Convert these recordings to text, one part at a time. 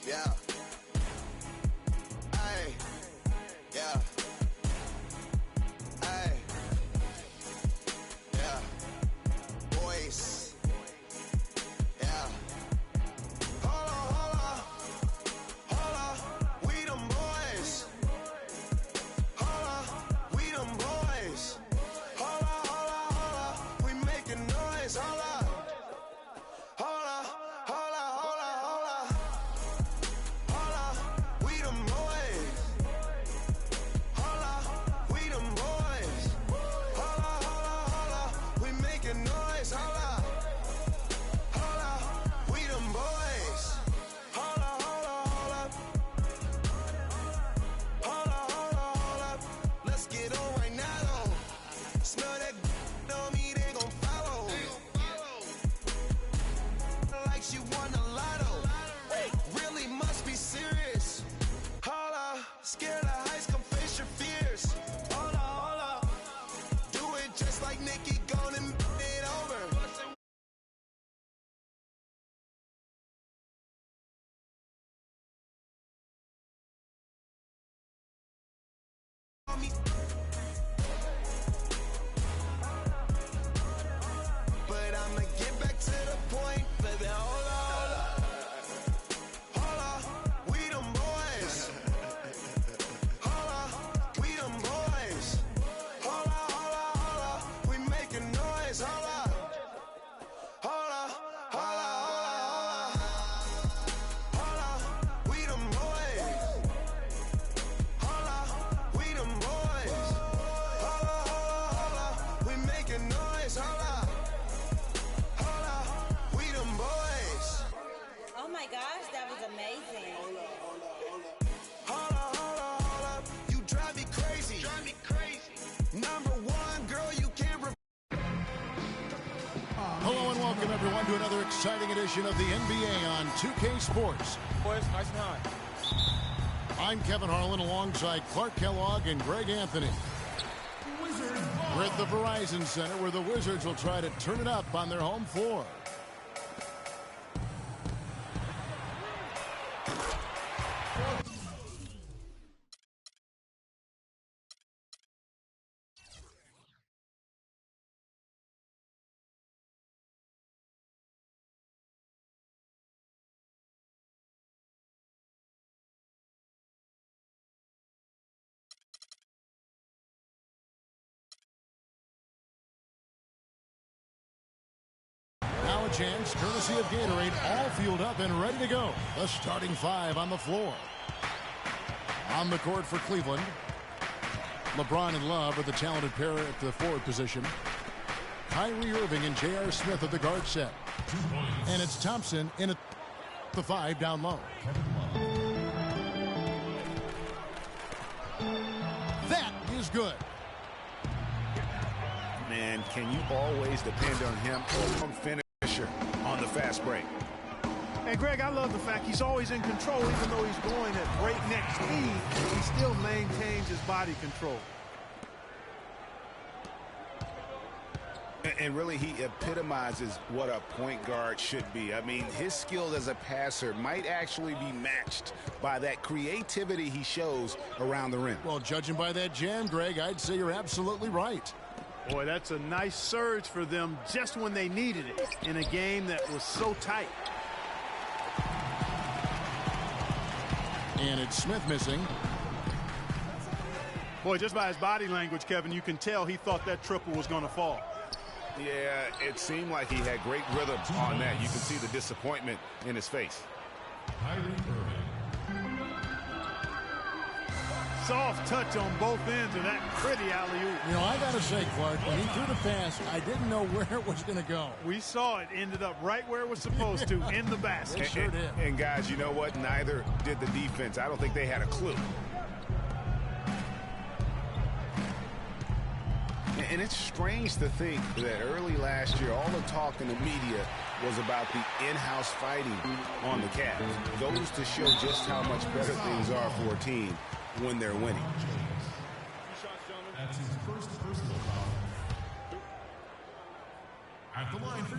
Yeah. Ay. Yeah. Ay. Yeah. Boys. Yeah. Hold on, hold on. Hold on. We them boys. Hold on. We them boys. Hold on, hold on, hold on. We making noise. Hold on. Hold on. Hold on, hold on, hold on. Hold on. We them boys. Hold on. We them boys. Hold on, hold on, hold on. We making noise. Hold on. Hold on. We them boys. Hold on, hold on, hold on. Hold on, hold on, hold on. Let's get on right now, though. Smell that on me, they gon' follow. Like she won a lotto. Really must be serious. Hold up, scared of heights, come face your fears. Hold up, hold up. Do it just like Nikki, gone and it over. But I'ma get back to the point, baby. Hold up, hold up. Hold up, we them boys. Hold up, we them boys. Hold up, hold up, hold up. We making noise. Hold up. Hold up, hold up, hold up, hold up. We them boys. Hold up, we them boys. Hold up, hold up. We making noise. Hold up. Hold up, we them boys. Oh my gosh, that was amazing. Hold up, hold up, hold up. You drive me crazy. Drive me crazy. Number one, girl, you can't. Hello and welcome everyone to another exciting edition of the NBA on 2K Sports. Boys, nice and high. I'm Kevin Harlan alongside Clark Kellogg and Greg Anthony. We're at the Verizon Center where the Wizards will try to turn it up on their home floor. Now a chance, courtesy of Gatorade, all fueled up and ready to go. The starting five on the floor. On the court for Cleveland, LeBron and Love are the talented pair at the forward position. Kyrie Irving and J.R. Smith at the guard set. And it's Thompson in at the five down low. That is good. Man, can you always depend on him or finisher on the fast break? And Greg, I love the fact he's always in control, even though he's going at breakneck speed. He still maintains his body control. And really, he epitomizes what a point guard should be. I mean, his skill as a passer might actually be matched by that creativity he shows around the rim. Well, judging by that jam, Greg, I'd say you're absolutely right. Boy, that's a nice surge for them just when they needed it in a game that was so tight. And it's Smith missing. Boy, just by his body language, Kevin, you can tell he thought that triple was going to fall. Yeah, it seemed like he had great rhythm on that. You can see the disappointment in his face. Soft touch on both ends of that pretty alley-oop. You know, I got to say, Clark, when he threw the pass, I didn't know where it was going to go. We saw it ended up right where it was supposed to, in the basket. It sure did. And guys, you know what? Neither did the defense. I don't think they had a clue. And it's strange to think that early last year, all the talk in the media was about the in-house fighting on the Cavs. Goes to show just how much better things are for a team when they're winning. That's his first personal foul.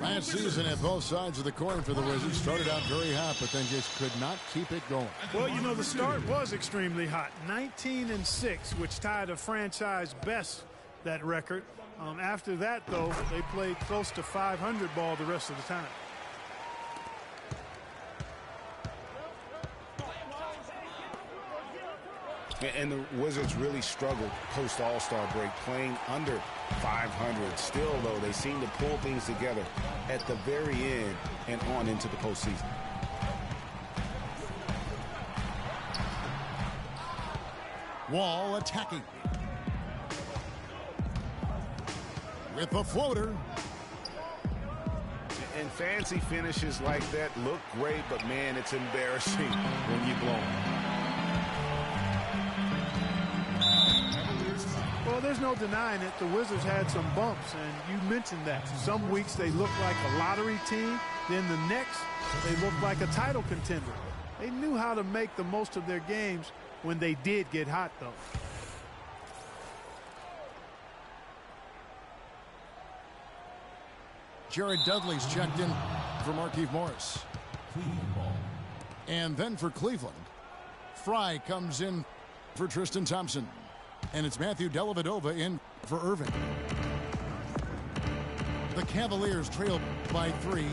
Last season at both sides of the coin for the Wizards. Started out very hot, but then just could not keep it going. Well, you know, the start was extremely hot. 19-6, which tied a franchise best, that record. After that, though, they played close to 500 ball the rest of the time. And the Wizards really struggled post All-Star break, playing under 500. Still, though, they seem to pull things together at the very end and on into the postseason. Wall attacking. With the floater. And fancy finishes like that look great, but, man, it's embarrassing when you blow them. Well, there's no denying it. The Wizards had some bumps, and you mentioned that. Some weeks they look like a lottery team. Then the next, they look like a title contender. They knew how to make the most of their games when they did get hot, though. Jared Dudley's checked in for Markieff Morris. And then for Cleveland, Fry comes in for Tristan Thompson. And it's Matthew Dellavedova in for Irving. The Cavaliers trail by 3.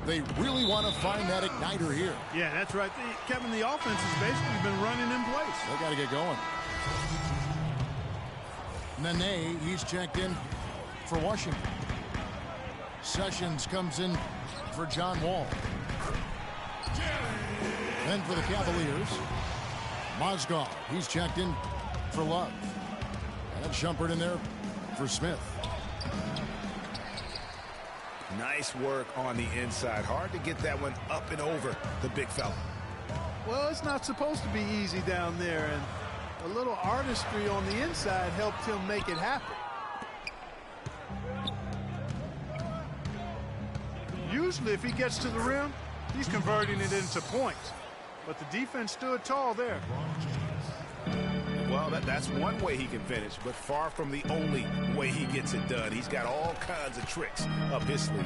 They really want to find that igniter here. Yeah, that's right. Kevin, the offense has basically been running in place. They got to get going. Nene, he's checked in for Washington. Sessions comes in for John Wall. Then for the Cavaliers, Mozgov, he's checked in for Love. And Shumpert in there for Smith. Nice work on the inside. Hard to get that one up and over the big fella. Well, it's not supposed to be easy down there, and a little artistry on the inside helped him make it happen. Usually, if he gets to the rim, he's converting it into points. But the defense stood tall there. Well, that's one way he can finish, but far from the only way he gets it done. He's got all kinds of tricks up his sleeve.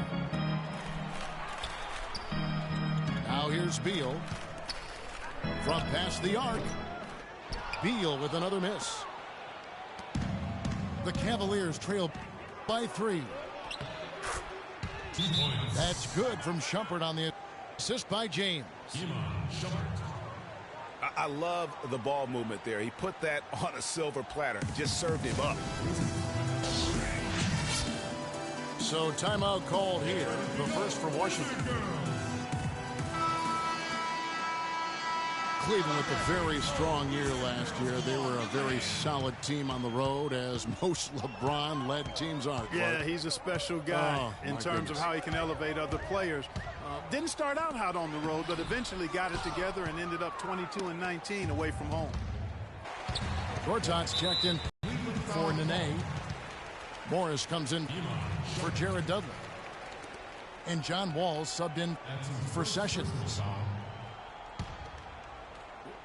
Now here's Beal. From past the arc. Beal with another miss. The Cavaliers trail by 3. That's good from Shumpert on the assist by James. I love the ball movement there. He put that on a silver platter. Just served him up. So timeout called here. The first for Washington. Cleveland with a very strong year last year. They were a very solid team on the road, as most LeBron-led teams are. Yeah, he's a special guy in terms of how he can elevate other players. Didn't start out hot on the road, but eventually got it together and ended up 22-19 away from home. Gortat's checked in for Nene. Morris comes in for Jared Dudley. And John Wall subbed in for Sessions.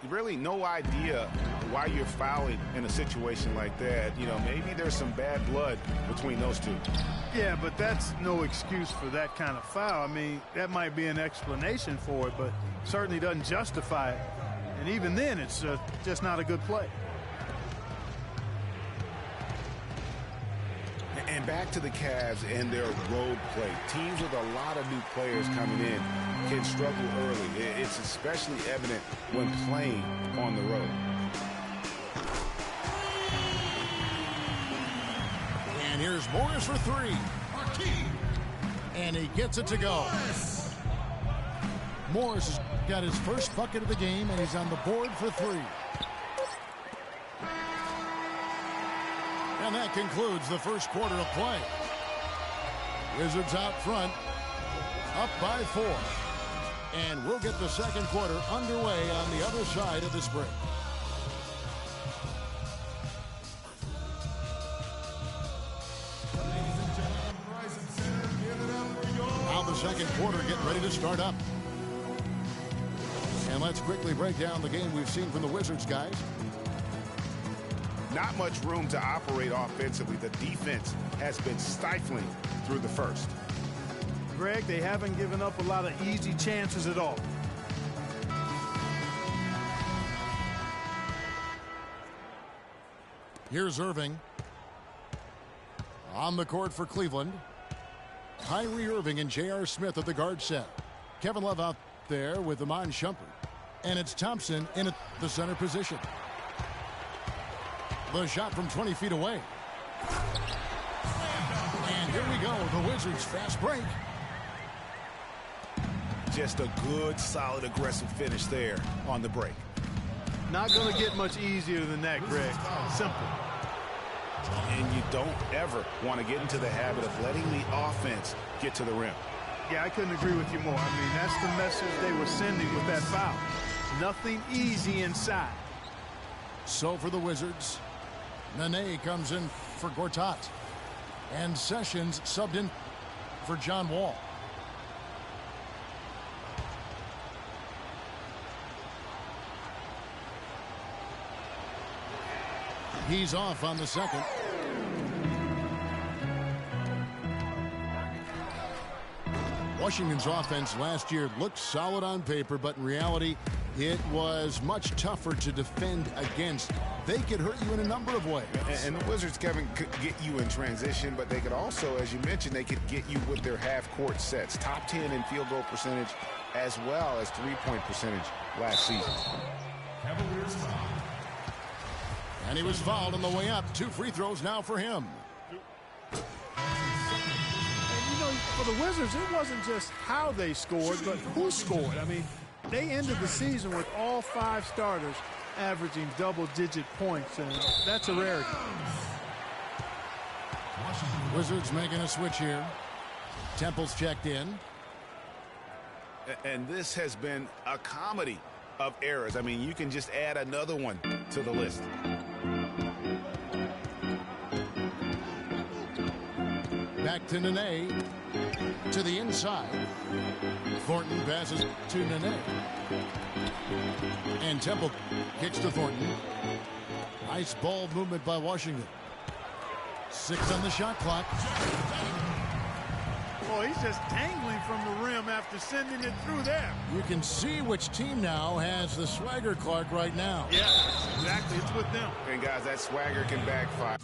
Really no idea why you're fouling in a situation like that. You know, maybe there's some bad blood between those two. Yeah, but that's no excuse for that kind of foul. I mean, that might be an explanation for it, but certainly doesn't justify it. And even then, it's just not a good play. And back to the Cavs and their road play. Teams with a lot of new players coming in can struggle early. It's especially evident when playing on the road. And here's Morris for 3. And he gets it to go. Morris has got his first bucket of the game, and he's on the board for 3. And that concludes the first quarter of play. Wizards out front, up by 4. And we'll get the second quarter underway on the other side of this break. Now the second quarter getting ready to start up. And let's quickly break down the game we've seen from the Wizards, guys. Not much room to operate offensively. The defense has been stifling through the first. Greg, they haven't given up a lot of easy chances at all. Here's Irving. On the court for Cleveland. Kyrie Irving and J.R. Smith at the guard set. Kevin Love out there with Iman Shumpert. And it's Thompson in at the center position. The shot from 20 feet away. And here we go, the Wizards' fast break. Just a good, solid, aggressive finish there on the break. Not going to get much easier than that, Greg. Simple. And you don't ever want to get into the habit of letting the offense get to the rim. Yeah, I couldn't agree with you more. I mean, that's the message they were sending with that foul. Nothing easy inside. So for the Wizards, Nene comes in for Gortat. And Sessions subbed in for John Wall. He's off on the second. Washington's offense last year looked solid on paper, but in reality, it was much tougher to defend against. They could hurt you in a number of ways. And the Wizards, Kevin, could get you in transition, but they could also, as you mentioned, they could get you with their half-court sets. Top 10 in field goal percentage as well as three-point percentage last season. And he was fouled on the way up. 2 free throws now for him. And, you know, for the Wizards, it wasn't just how they scored, but who scored. I mean, they ended the season with all 5 starters averaging double-digit points, and that's a rarity. Wizards making a switch here. Temple's checked in. And this has been a comedy of errors. I mean, you can just add another one to the list. Back to Nene. To the inside. Thornton passes to Nene. And Temple kicks to Thornton. Nice ball movement by Washington. 6 on the shot clock. Boy, he's just tangling from the rim after sending it through there. You can see which team now has the swagger Clark right now. Yeah, exactly. It's with them. And, guys, that swagger can backfire.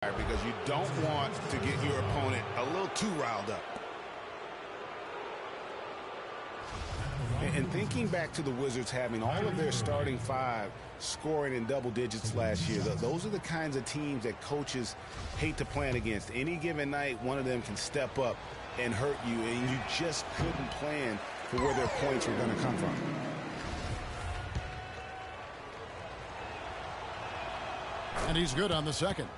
Because you don't want to get your opponent a little too riled up. And thinking back to the Wizards having all of their starting 5 scoring in double digits last year, those are the kinds of teams that coaches hate to plan against. Any given night, one of them can step up and hurt you, and you just couldn't plan for where their points were going to come from. And he's good on the second.